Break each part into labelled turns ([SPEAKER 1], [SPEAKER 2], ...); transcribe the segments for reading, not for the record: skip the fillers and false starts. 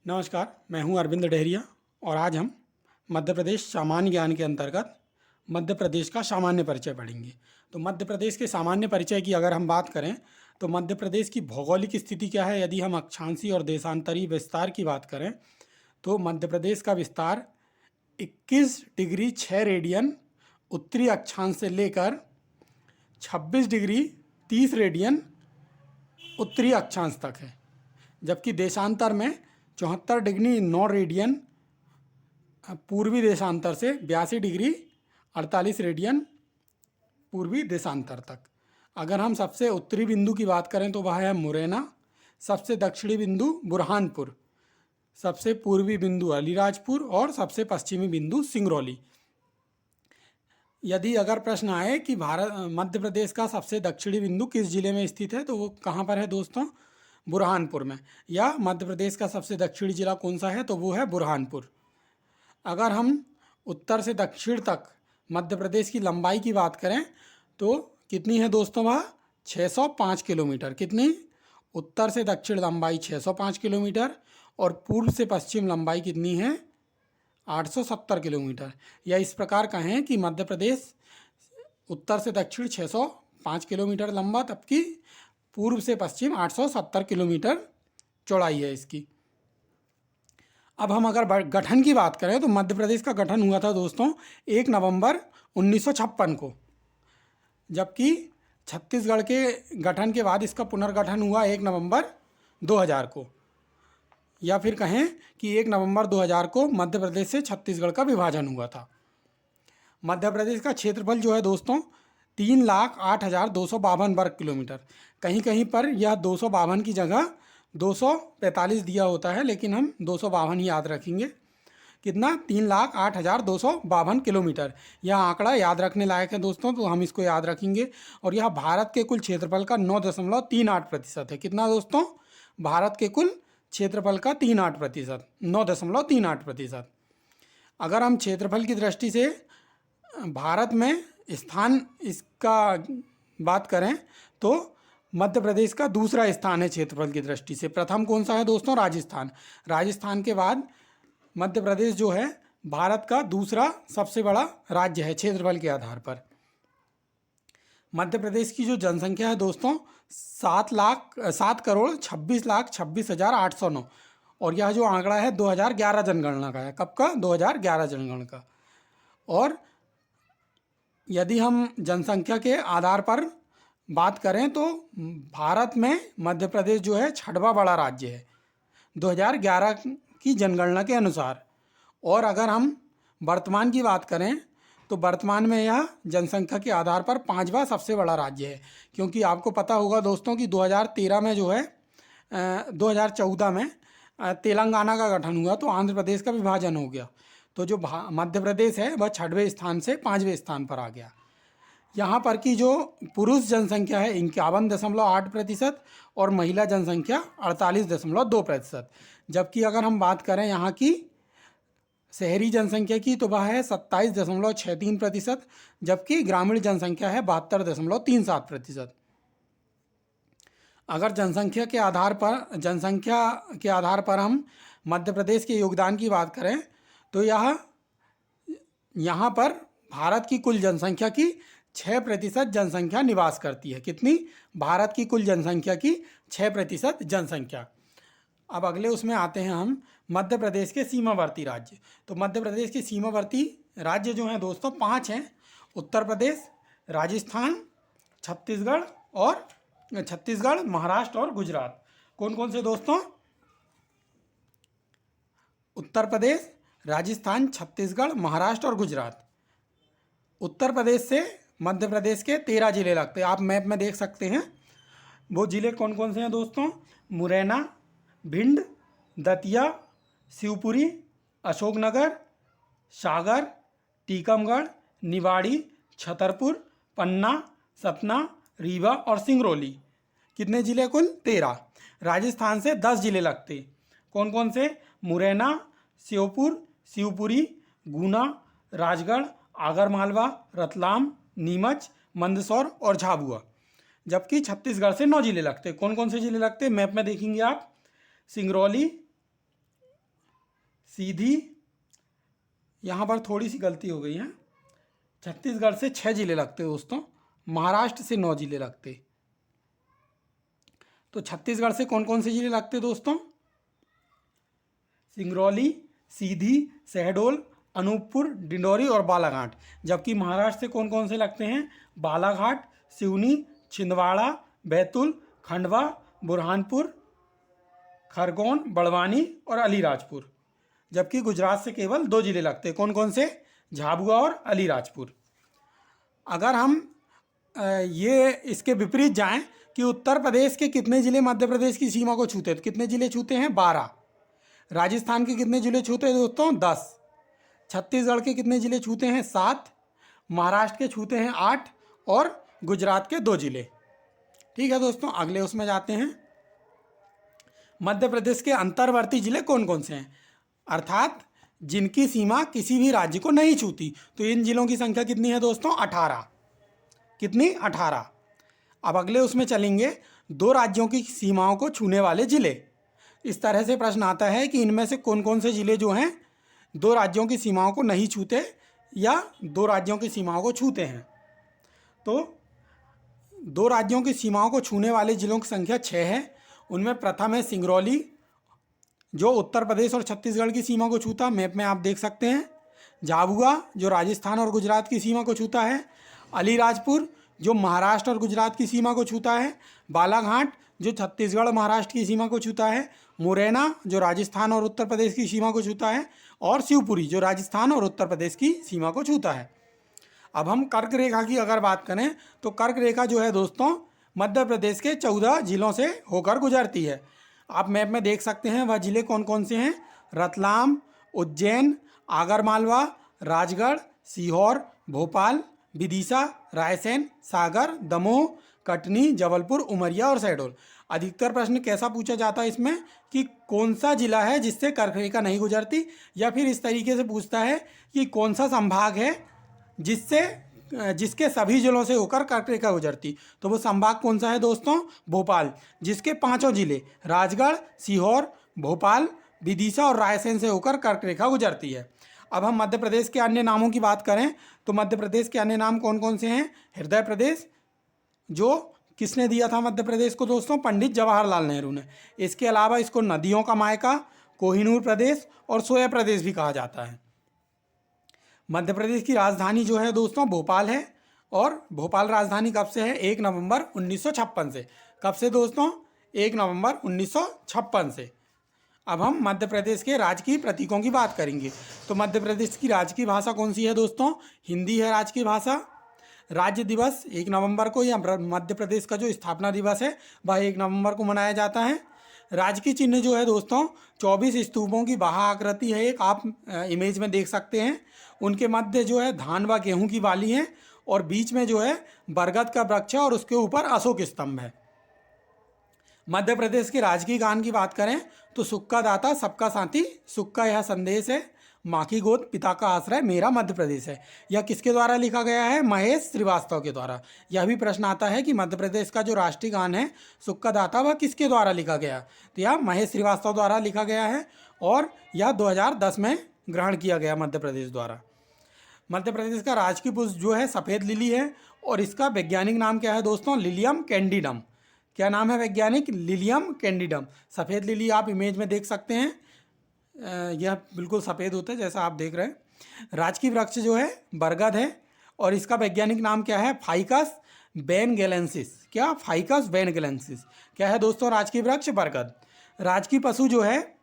[SPEAKER 1] नमस्कार, मैं हूं अरविंद डेहरिया और आज हम मध्य प्रदेश सामान्य ज्ञान के अंतर्गत मध्य प्रदेश का सामान्य परिचय पढ़ेंगे। तो मध्य प्रदेश के सामान्य परिचय की अगर हम बात करें तो मध्य प्रदेश की भौगोलिक स्थिति क्या है। यदि हम अक्षांशीय और देशांतरी विस्तार की बात करें तो मध्य प्रदेश का विस्तार 21 डिग्री 6 रेडियन उत्तरी अक्षांश से लेकर 26 डिग्री 30 रेडियन उत्तरी अक्षांश तक है, जबकि देशांतर में 74 डिग्री 9 रेडियन पूर्वी देशांतर से 82 डिग्री 48 रेडियन पूर्वी देशांतर तक। अगर हम सबसे उत्तरी बिंदु की बात करें तो वह है मुरैना, सबसे दक्षिणी बिंदु बुरहानपुर, सबसे पूर्वी बिंदु अलीराजपुर और सबसे पश्चिमी बिंदु सिंगरौली। यदि अगर प्रश्न आए कि मध्य प्रदेश का सबसे दक्षिणी बिंदु किस जिले में स्थित है तो वो कहाँ पर है दोस्तों, बुरहानपुर में। या मध्य प्रदेश का सबसे दक्षिणी जिला कौन सा है तो वो है बुरहानपुर। अगर हम उत्तर से दक्षिण तक मध्य प्रदेश की लंबाई की बात करें तो कितनी है दोस्तों, वह 605 किलोमीटर। कितनी? उत्तर से दक्षिण लंबाई 605 किलोमीटर और पूर्व से पश्चिम लंबाई कितनी है, 870 किलोमीटर। या इस प्रकार कहें कि मध्य प्रदेश उत्तर से दक्षिण 605 किलोमीटर लंबा, जबकि पूर्व से पश्चिम 870 किलोमीटर चौड़ाई है इसकी। अब हम अगर गठन की बात करें तो मध्य प्रदेश का गठन हुआ था दोस्तों 1 नवंबर 1956 को, जबकि छत्तीसगढ़ के गठन के बाद इसका पुनर्गठन हुआ 1 नवंबर 2000 को। या फिर कहें कि 1 नवंबर 2000 को मध्य प्रदेश से छत्तीसगढ़ का विभाजन हुआ था। मध्य प्रदेश का क्षेत्रफल जो है दोस्तों 3,08,252 वर्ग किलोमीटर। कहीं कहीं पर यह 252 की जगह 245 दिया होता है, लेकिन हम 252 ही याद रखेंगे। कितना? 3,08,252 किलोमीटर। यह आंकड़ा याद रखने लायक है दोस्तों, तो हम इसको याद रखेंगे। और यह भारत के कुल क्षेत्रफल का 9.38% है। कितना दोस्तों? भारत के कुल क्षेत्रफल का 38%, 9.38%। अगर हम क्षेत्रफल की दृष्टि से भारत में स्थान इसका बात करें तो मध्य प्रदेश का दूसरा स्थान है क्षेत्रफल की दृष्टि से। प्रथम कौन सा है दोस्तों? राजस्थान। राजस्थान के बाद मध्य प्रदेश जो है भारत का दूसरा सबसे बड़ा राज्य है क्षेत्रफल के आधार पर। मध्य प्रदेश की जो जनसंख्या है दोस्तों 7,26,26,809। और यह जो आंकड़ा है 2011 जनगणना का है। कब का? 2011 जनगणना का। और यदि हम जनसंख्या के आधार पर बात करें तो भारत में मध्य प्रदेश जो है 6वां बड़ा राज्य है 2011 की जनगणना के अनुसार। और अगर हम वर्तमान की बात करें तो वर्तमान में यह जनसंख्या के आधार पर 5वां सबसे बड़ा राज्य है। क्योंकि आपको पता होगा दोस्तों कि 2013 में जो है 2014 में तेलंगाना का गठन हुआ तो आंध्र प्रदेश का विभाजन हो गया। तो जो मध्य प्रदेश है वह 6वें स्थान से 5वें स्थान पर आ गया। यहाँ पर की जो पुरुष जनसंख्या है 51.8% और महिला जनसंख्या 48.2%। जबकि अगर हम बात करें यहाँ की शहरी जनसंख्या की तो वह है 27.63%, जबकि ग्रामीण जनसंख्या है 72.37%। अगर जनसंख्या के आधार पर हम मध्य प्रदेश के योगदान की बात करें तो यहाँ पर भारत की कुल जनसंख्या की 6% जनसंख्या निवास करती है। कितनी? भारत की कुल जनसंख्या की 6% जनसंख्या। अब अगले उसमें आते हैं हम मध्य प्रदेश के सीमावर्ती राज्य। तो मध्य प्रदेश के सीमावर्ती राज्य जो हैं दोस्तों 5 हैं। उत्तर प्रदेश, राजस्थान, छत्तीसगढ़, महाराष्ट्र और गुजरात। कौन कौन से दोस्तों? उत्तर प्रदेश, राजस्थान, छत्तीसगढ़, महाराष्ट्र और गुजरात। उत्तर प्रदेश से मध्य प्रदेश के 13 जिले लगते हैं। आप मैप में देख सकते हैं वो जिले कौन कौन से हैं दोस्तों। मुरैना, भिंड, दतिया, शिवपुरी, अशोकनगर, सागर, टीकमगढ़, निवाड़ी, छतरपुर, पन्ना, सतना, रीवा और सिंगरौली। कितने जिले कुल? 13। राजस्थान से 10 जिले लगते। कौन कौन से? मुरैना, श्योपुर, शिवपुरी, गुना, राजगढ़, आगरमालवा, रतलाम, नीमच, मंदसौर और झाबुआ। जबकि छत्तीसगढ़ से 9 जिले लगते। कौन कौन से जिले लगते? मैप में देखेंगे आप। सिंगरौली, सीधी, यहाँ पर थोड़ी सी गलती हो गई है, छत्तीसगढ़ से 6 जिले लगते दोस्तों, महाराष्ट्र से 9 जिले लगते। तो छत्तीसगढ़ से कौन कौन से जिले लगते दोस्तों? सिंगरौली, सीधी, शहडोल, अनूपपुर, डिंडौरी और बालाघाट। जबकि महाराष्ट्र से कौन कौन से लगते हैं? बालाघाट, सिवनी, छिंदवाड़ा, बैतूल, खंडवा, बुरहानपुर, खरगोन, बड़वानी और अलीराजपुर। जबकि गुजरात से केवल 2 जिले लगते हैं। कौन कौन से? झाबुआ और अलीराजपुर। अगर हम ये इसके विपरीत जाएं कि उत्तर प्रदेश के कितने जिले मध्य प्रदेश की सीमा को छूते हैं, तो कितने जिले छूते हैं? 12। राजस्थान के कितने जिले छूते हैं दोस्तों? 10। छत्तीसगढ़ के कितने जिले छूते हैं? 7। महाराष्ट्र के छूते हैं 8 और गुजरात के 2 जिले। ठीक है दोस्तों, अगले उसमें जाते हैं। मध्य प्रदेश के अंतर्वर्ती जिले कौन कौन से हैं, अर्थात जिनकी सीमा किसी भी राज्य को नहीं छूती? तो इन जिलों की संख्या कितनी है दोस्तों? 18। कितनी? 18। अब अगले उसमें चलेंगे, 2 राज्यों की सीमाओं को छूने वाले जिले। इस तरह से प्रश्न आता है कि इनमें से कौन कौन से जिले जो हैं 2 राज्यों की सीमाओं को नहीं छूते या 2 राज्यों की सीमाओं को छूते हैं। तो 2 राज्यों की सीमाओं को छूने वाले जिलों की संख्या 6 है। उनमें प्रथम है सिंगरौली, जो उत्तर प्रदेश और छत्तीसगढ़ की सीमा को छूता, मैप में आप देख सकते हैं। झाबुआ, जो राजस्थान और गुजरात की सीमा को छूता है। अलीराजपुर, जो महाराष्ट्र और गुजरात की सीमा को छूता है। बालाघाट, जो छत्तीसगढ़ और महाराष्ट्र की सीमा को छूता है। मुरैना, जो राजस्थान और उत्तर प्रदेश की सीमा को छूता है। और शिवपुरी, जो राजस्थान और उत्तर प्रदेश की सीमा को छूता है। अब हम कर्क रेखा की अगर बात करें तो कर्क रेखा जो है दोस्तों मध्य प्रदेश के 14 जिलों से होकर गुजरती है। आप मैप में देख सकते हैं वह जिले कौन कौन से हैं। रतलाम, उज्जैन, आगरमालवा, राजगढ़, सीहोर, भोपाल, विदिशा, रायसेन, सागर, दमोह, कटनी, जबलपुर, उमरिया और शहडोल। अधिकतर प्रश्न कैसा पूछा जाता है इसमें कि कौन सा जिला है जिससे कर्क रेखा नहीं गुजरती, या फिर इस तरीके से पूछता है कि कौन सा संभाग है जिसके सभी जिलों से होकर कर्क रेखा गुजरती। तो वो संभाग कौन सा है दोस्तों? भोपाल, जिसके 5 जिले राजगढ़, सीहोर, भोपाल, विदिशा और रायसेन से होकर कर्क रेखा गुजरती है। अब हम मध्य प्रदेश के अन्य नामों की बात करें तो मध्य प्रदेश के अन्य नाम कौन कौन से हैं? हृदय प्रदेश, जो किसने दिया था मध्य प्रदेश को दोस्तों? पंडित जवाहरलाल नेहरू ने। इसके अलावा इसको नदियों का मायका, कोहिनूर प्रदेश और सोया प्रदेश भी कहा जाता है। मध्य प्रदेश की राजधानी जो है दोस्तों भोपाल है, और भोपाल राजधानी कब से है? 1 नवंबर 1956 से। कब से दोस्तों? 1 नवंबर 1956 से। अब हम मध्य प्रदेश के राजकीय प्रतीकों की बात करेंगे। तो मध्य प्रदेश की राजकीय भाषा कौन सी है दोस्तों? हिंदी है राजकीय भाषा। राज्य दिवस 1 नवंबर को, या मध्य प्रदेश का जो स्थापना दिवस है वह 1 नवंबर को मनाया जाता है। राजकीय चिन्ह जो है दोस्तों 24 स्तूपों की बाहा आकृति है, एक आप इमेज में देख सकते हैं। उनके मध्य जो है धान व गेहूं की बाली है, और बीच में जो है बरगद का वृक्ष है, और उसके ऊपर अशोक स्तंभ है। मध्य प्रदेश के राजकीय गान की बात करें तो सुख का दाता सबका साथी, सुख का यह संदेश है, माँ की गोद पिता का आश्रय, मेरा मध्य प्रदेश है। यह किसके द्वारा लिखा गया है? महेश श्रीवास्तव के द्वारा। यह भी प्रश्न आता है कि मध्य प्रदेश का जो राष्ट्रीय गान है सुख का दाता वह किसके द्वारा लिखा गया? तो यह महेश श्रीवास्तव द्वारा लिखा गया है, और यह 2010 में ग्रहण किया गया मध्य प्रदेश द्वारा। मध्य प्रदेश का राजकीय पुष्प जो है सफ़ेद लिली है, और इसका वैज्ञानिक नाम क्या है दोस्तों? लिलियम कैंडिडम। क्या नाम है वैज्ञानिक? लिलियम कैंडिडम। सफ़ेद लिली आप इमेज में देख सकते हैं, यह बिल्कुल सफ़ेद होता है जैसा आप देख रहे हैं। राजकीय वृक्ष जो है बरगद है, और इसका वैज्ञानिक नाम क्या है? फाइकस बेनगेलेंसिस। क्या? फाइकस बेनगेलेंसिस। क्या है दोस्तों राजकीय वृक्ष? बरगद। राजकीय पशु जो है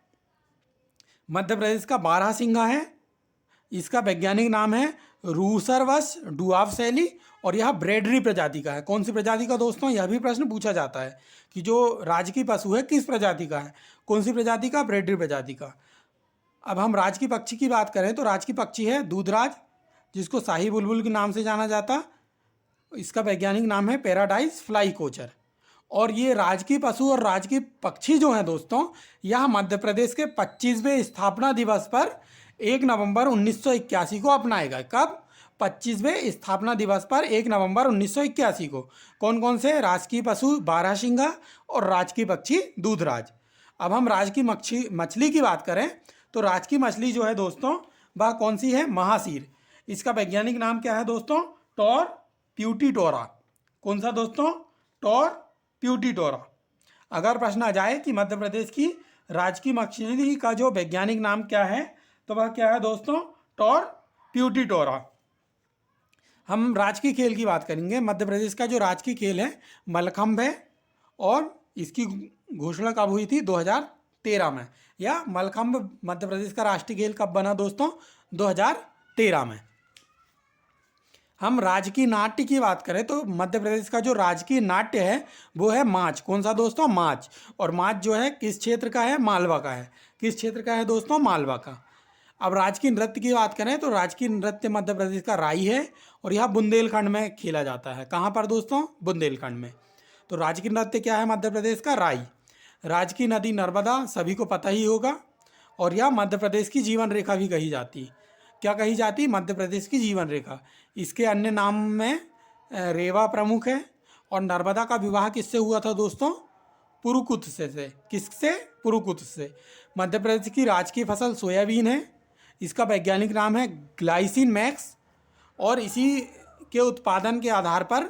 [SPEAKER 1] मध्य प्रदेश का बारहसिंगा है, इसका वैज्ञानिक नाम है रूसरवस डुआवसैली, और यह ब्रेडरी प्रजाति का है। कौन सी प्रजाति का दोस्तों? यह भी प्रश्न पूछा जाता है कि जो राजकीय पशु है किस प्रजाति का है? कौन सी प्रजाति का? ब्रेडरी प्रजाति का। अब हम राजकीय पक्षी की बात करें तो राजकीय पक्षी है दूधराज, जिसको शाही बुलबुल के नाम से जाना जाता। इसका वैज्ञानिक नाम है पैराडाइज फ्लाई कोचर। और ये राजकीय पशु और राजकीय पक्षी जो हैं दोस्तों, यह मध्य प्रदेश के 25वें स्थापना दिवस पर 1 नवंबर 1981 को अपनाएगा। कब? 25वें स्थापना दिवस पर 1 नवंबर 1981 को। कौन कौन से? राजकीय पशु बारहसिंगा और राजकीय पक्षी दूधराज। अब हम राजकीय मछली की बात करें तो राज की मछली जो है दोस्तों वह कौन सी है? महासीर। इसका वैज्ञानिक नाम क्या है दोस्तों? टॉर प्यूटीटोरा। कौन सा दोस्तों? टॉर प्यूटीटोरा। अगर प्रश्न आ जाए कि मध्य प्रदेश की राज की मछली का जो वैज्ञानिक नाम क्या है, तो वह क्या है दोस्तों? टॉर प्यूटीटोरा। हम राजकीय खेल की बात करेंगे। मध्य प्रदेश का जो राजकीय खेल है मल्लखंभ है, और इसकी घोषणा कब हुई थी? 2013 में। या मल्लखंभ मध्य प्रदेश का राष्ट्रीय खेल कब बना दोस्तों? 2013 में। हम राजकीय नाट्य की बात करें तो मध्य प्रदेश का जो राजकीय नाट्य है वो है माच। कौन सा दोस्तों? माच। और माच जो है किस क्षेत्र का है? मालवा का है। किस क्षेत्र का है दोस्तों? मालवा का। अब राजकीय नृत्य की बात करें तो राजकीय नृत्य मध्य प्रदेश का राई है, और यह बुंदेलखंड में खेला जाता है। कहाँ पर दोस्तों? बुंदेलखंड में। तो राजकीय नृत्य क्या है मध्य प्रदेश का? राई। राजकीय नदी नर्मदा, सभी को पता ही होगा, और यह मध्य प्रदेश की जीवन रेखा भी कही जाती है। क्या कही जाती? मध्य प्रदेश की जीवन रेखा। इसके अन्य नाम में रेवा प्रमुख है। और नर्मदा का विवाह किससे हुआ था दोस्तों? पुरुकुत से। किससे? पुरुकुत से। मध्य प्रदेश की राजकीय फसल सोयाबीन है। इसका वैज्ञानिक नाम है ग्लाइसिन मैक्स, और इसी के उत्पादन के आधार पर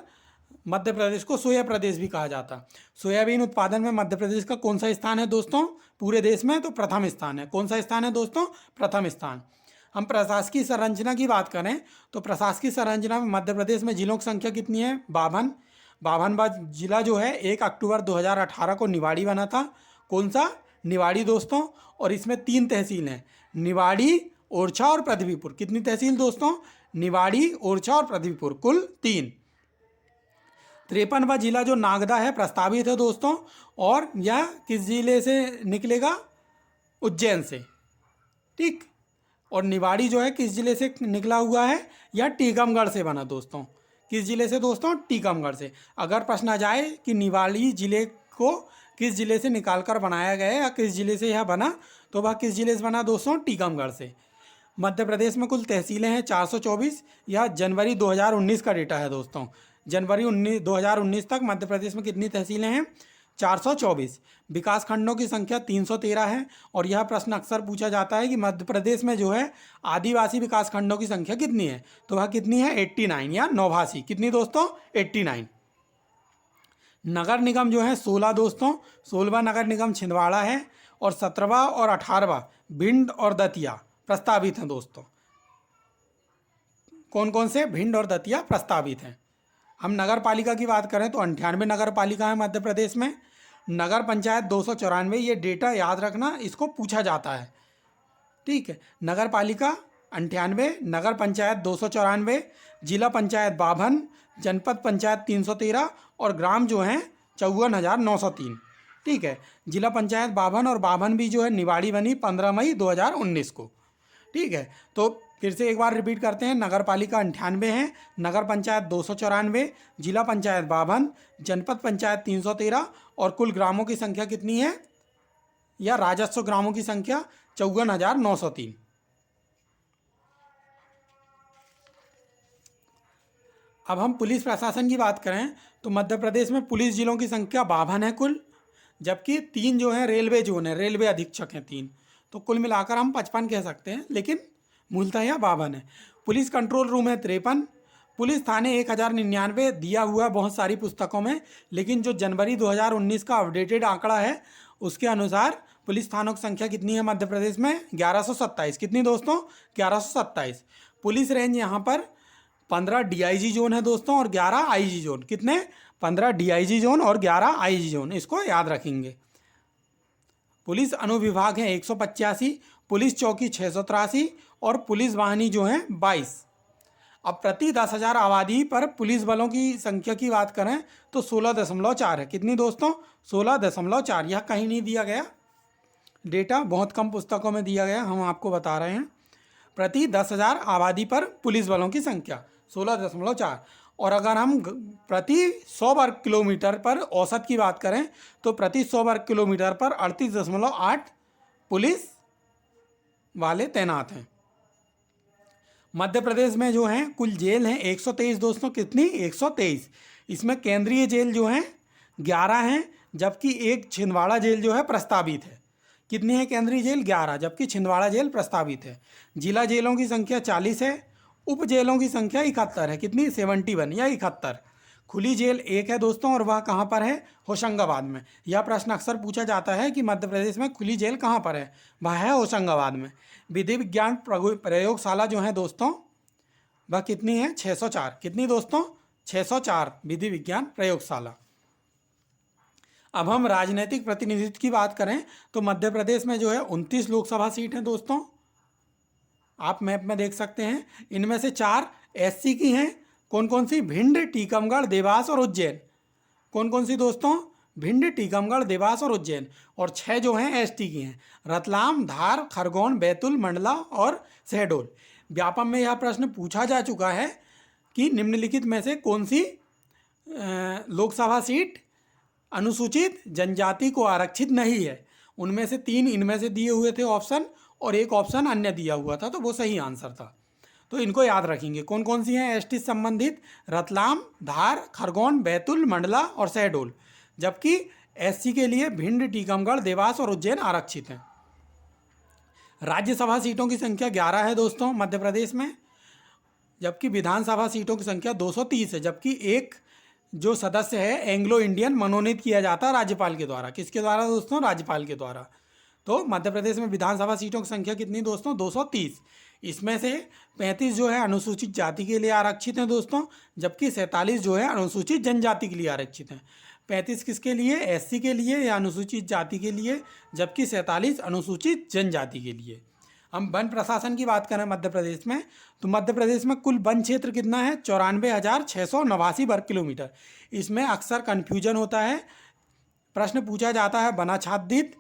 [SPEAKER 1] मध्य प्रदेश को सोया प्रदेश भी कहा जाता। सोयाबीन उत्पादन में मध्य प्रदेश का कौन सा स्थान है दोस्तों? पूरे देश में तो प्रथम स्थान है। कौन सा स्थान है दोस्तों? प्रथम स्थान। हम प्रशासकीय संरचना की बात करें तो प्रशासकीय संरचना में मध्य प्रदेश में जिलों की संख्या कितनी है? 52। 52वां जिला जो है 1 अक्टूबर 2018 को निवाड़ी बना था। कौन सा? निवाड़ी दोस्तों। और इसमें 3 तहसील हैं, निवाड़ी, ओरछा और पृथ्वीपुर। कितनी तहसील दोस्तों? निवाड़ी, ओरछा और पृथ्वीपुर, कुल 3। 53वां जिला जो नागदा है प्रस्तावित है दोस्तों, और यह किस जिले से निकलेगा? उज्जैन से। ठीक। और निवाड़ी जो है किस जिले से निकला हुआ है? यह टीकमगढ़ से बना दोस्तों। किस जिले से दोस्तों? टीकमगढ़ से। अगर प्रश्न आ जाए कि निवाड़ी जिले को किस जिले से निकालकर बनाया गया है या किस जिले से यह बना, तो वह किस जिले से बना दोस्तों? टीकमगढ़ से। मध्य प्रदेश में कुल तहसीलें हैं 424। यह जनवरी 2019 का डेटा है दोस्तों। जनवरी 2019 तक मध्य प्रदेश में कितनी तहसीलें हैं? 424। विकास खंडों की संख्या 313 है। और यह प्रश्न अक्सर पूछा जाता है कि मध्य प्रदेश में जो है आदिवासी विकास खंडों की संख्या कितनी है, तो वह कितनी है? 89 या 89। कितनी दोस्तों? 89। नगर निगम जो है 16 दोस्तों। 16वां नगर निगम छिंदवाड़ा है, और 17वां और 18वां भिंड और दतिया प्रस्तावित हैं दोस्तों। कौन कौन से? भिंड और दतिया प्रस्तावित हैं। हम नगर पालिका की बात करें तो 98 नगर पालिका है मध्य प्रदेश में। नगर पंचायत 294। ये डेटा याद रखना, इसको पूछा जाता है। ठीक है। नगर पालिका 98, नगर पंचायत 294, जिला पंचायत 52, जनपद पंचायत 313, और ग्राम जो हैं 54,903। ठीक है। जिला पंचायत 52 और 52 भी जो है निवाड़ी बनी 15 मई 2019 को। ठीक है। तो फिर से एक बार रिपीट करते हैं। नगर पालिका 98 है, नगर पंचायत 294, जिला पंचायत 52, जनपद पंचायत 313, और कुल ग्रामों की संख्या कितनी है, या राजस्व ग्रामों की संख्या 54,903। अब हम पुलिस प्रशासन की बात करें तो मध्य प्रदेश में पुलिस जिलों की संख्या 52 है कुल, जबकि 3 जो हैं रेलवे जोन है, रेलवे अधीक्षक हैं 3। तो कुल मिलाकर हम 55 कह सकते हैं, लेकिन मूलतः यह 52 है। पुलिस कंट्रोल रूम है 53। पुलिस थाने 1099 दिया हुआ है बहुत सारी पुस्तकों में, लेकिन जो जनवरी 2019 का अपडेटेड आंकड़ा है उसके अनुसार पुलिस थानों की संख्या कितनी है मध्य प्रदेश में? 1127। कितनी दोस्तों? 1127। पुलिस रेंज यहाँ पर 15 डीआईजी जोन है दोस्तों, और 11 आईजी जोन। कितने? 15 डीआईजी जोन और 11 आईजी जोन, इसको याद रखेंगे। पुलिस अनुविभाग हैं 185, पुलिस चौकी 683, और पुलिस वाहिनी जो हैं 22। अब प्रति 10,000 आबादी पर पुलिस बलों की संख्या की बात करें तो 16.4 है। कितनी दोस्तों? 16.4। यह कहीं नहीं दिया गया डेटा, बहुत कम पुस्तकों में दिया गया, हम आपको बता रहे हैं। प्रति 10,000 आबादी पर पुलिस बलों की संख्या 16.4। और अगर हम प्रति 100 वर्ग किलोमीटर पर औसत की बात करें तो प्रति 100 वर्ग किलोमीटर पर 38.8 पुलिस वाले तैनात हैं। मध्य प्रदेश में जो हैं कुल जेल हैं 123 दोस्तों। कितनी? 123। इसमें केंद्रीय जेल जो हैं 11 हैं, जबकि एक छिंदवाड़ा जेल जो है प्रस्तावित है। कितनी है केंद्रीय जेल? 11, जबकि छिंदवाड़ा जेल प्रस्तावित है। जिला जेलों की संख्या 40 है। उप जेलों की संख्या 71 है। कितनी? 71 या 71। खुली जेल 1 है दोस्तों, और वह कहाँ पर है? होशंगाबाद में। यह प्रश्न अक्सर पूछा जाता है कि मध्य प्रदेश में खुली जेल कहाँ पर है? वह है होशंगाबाद में। विधि विज्ञान प्रयोगशाला जो है दोस्तों, वह कितनी है? 604। कितनी दोस्तों? 604 विधि विज्ञान प्रयोगशाला। अब हम राजनीतिक प्रतिनिधित्व की बात करें तो मध्य प्रदेश में जो है 29 लोकसभा सीट हैं दोस्तों, आप मैप में देख सकते हैं। इनमें से 4 एससी की हैं। कौन कौन सी? भिंड, टीकमगढ़, देवास और उज्जैन। कौन कौन सी दोस्तों? भिंड, टीकमगढ़, देवास और उज्जैन। और 6 जो हैं एसटी की हैं, रतलाम, धार, खरगोन, बैतूल, मंडला और शहडोल। व्यापम में यह प्रश्न पूछा जा चुका है कि निम्नलिखित में से कौन सी लोकसभा सीट अनुसूचित जनजाति को आरक्षित नहीं है। उनमें से 3 इनमें से दिए हुए थे ऑप्शन, और एक ऑप्शन अन्य दिया हुआ था, तो वो सही आंसर था। तो इनको याद रखेंगे। कौन कौन सी हैं एसटी संबंधित? रतलाम, धार, खरगोन, बैतूल, मंडला और शहडोल। जबकि एससी के लिए भिंड, टीकमगढ़, देवास और उज्जैन आरक्षित हैं। राज्यसभा सीटों की संख्या 11 है दोस्तों मध्य प्रदेश में, जबकि विधानसभा सीटों की संख्या 230 है। जबकि एक जो सदस्य है एंग्लो इंडियन मनोनीत किया जाता है राज्यपाल के द्वारा। किसके द्वारा दोस्तों? राज्यपाल के द्वारा। तो मध्य प्रदेश में विधानसभा सीटों की संख्या कितनी दोस्तों? 230। इसमें से 35 जो है अनुसूचित जाति के लिए आरक्षित हैं दोस्तों, जबकि 47 जो है अनुसूचित जनजाति के लिए आरक्षित हैं। 35 किसके लिए? एससी के लिए या अनुसूचित जाति के लिए, जबकि 47 अनुसूचित जनजाति के लिए। हम वन प्रशासन की बात करें मध्य प्रदेश में, तो मध्य प्रदेश में कुल वन क्षेत्र कितना है? 94,689 वर्ग किलोमीटर। इसमें अक्सर कन्फ्यूजन होता है, प्रश्न पूछा जाता है वनाच्छादित,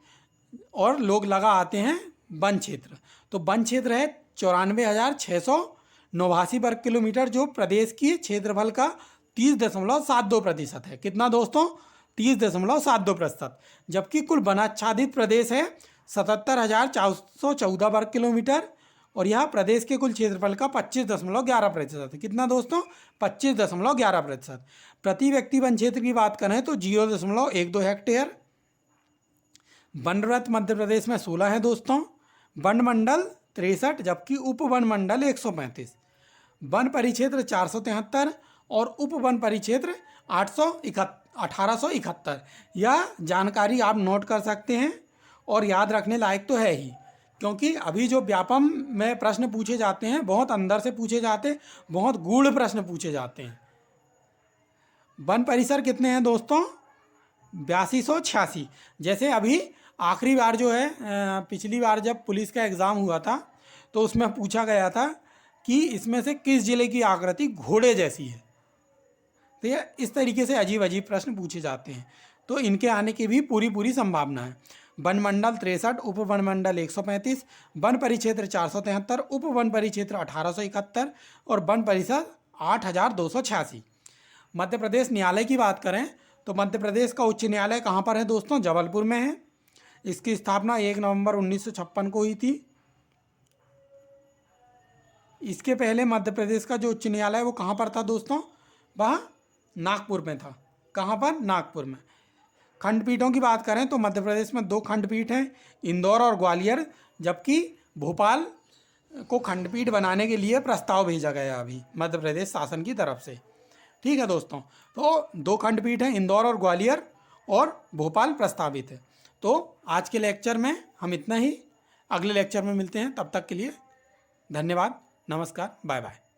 [SPEAKER 1] और लोग लगा आते हैं वन क्षेत्र। तो वन क्षेत्र है 94,689 वर्ग किलोमीटर, जो प्रदेश की क्षेत्रफल का 30.72% है। कितना दोस्तों? 30.72%। जबकि कुल वनाच्छादित प्रदेश है 77,414 वर्ग किलोमीटर, और यह प्रदेश के कुल क्षेत्रफल का 25.11% है। कितना दोस्तों? 25.11%। प्रति व्यक्ति वन क्षेत्र की बात करें तो 0.12 हेक्टेयर। वन वृत्त मध्य प्रदेश में 16 है दोस्तों। वन मंडल 63, जबकि उप वन मंडल 135। वन परिक्षेत्र 473 और उप वन परिक्षेत्र 1871। यह जानकारी आप नोट कर सकते हैं, और याद रखने लायक तो है ही, क्योंकि अभी जो व्यापम में प्रश्न पूछे जाते हैं बहुत अंदर से पूछे जाते हैं, बहुत गूढ़ प्रश्न पूछे जाते हैं। वन परिसर कितने हैं दोस्तों? 8286। जैसे अभी आखिरी बार जो है, पिछली बार जब पुलिस का एग्ज़ाम हुआ था तो उसमें पूछा गया था कि इसमें से किस जिले की आकृति घोड़े जैसी है। तो ये इस तरीके से अजीब अजीब प्रश्न पूछे जाते हैं, तो इनके आने की भी पूरी संभावना है। वन मंडल 63, उप वन मंडल 135, वन परिक्षेत्र 473, उप वन परिक्षेत्र 1871 और वन परिसर 8,286। मध्य प्रदेश न्यायालय की बात करें तो मध्य प्रदेश का उच्च न्यायालय कहाँ पर है दोस्तों? जबलपुर में है। इसकी स्थापना 1 नवंबर 1956 को हुई थी। इसके पहले मध्य प्रदेश का जो उच्च न्यायालय वो कहाँ पर था दोस्तों? वह नागपुर में था। कहाँ पर? नागपुर में। खंडपीठों की बात करें तो मध्य प्रदेश में 2 खंडपीठ हैं, इंदौर और ग्वालियर, जबकि भोपाल को खंडपीठ बनाने के लिए प्रस्ताव भेजा गया अभी मध्य प्रदेश शासन की तरफ से। ठीक है दोस्तों, तो 2 खंडपीठ हैं, इंदौर और ग्वालियर, और भोपाल प्रस्तावित है। तो आज के लेक्चर में हम इतना ही, अगले लेक्चर में मिलते हैं। तब तक के लिए धन्यवाद, नमस्कार, बाय बाय।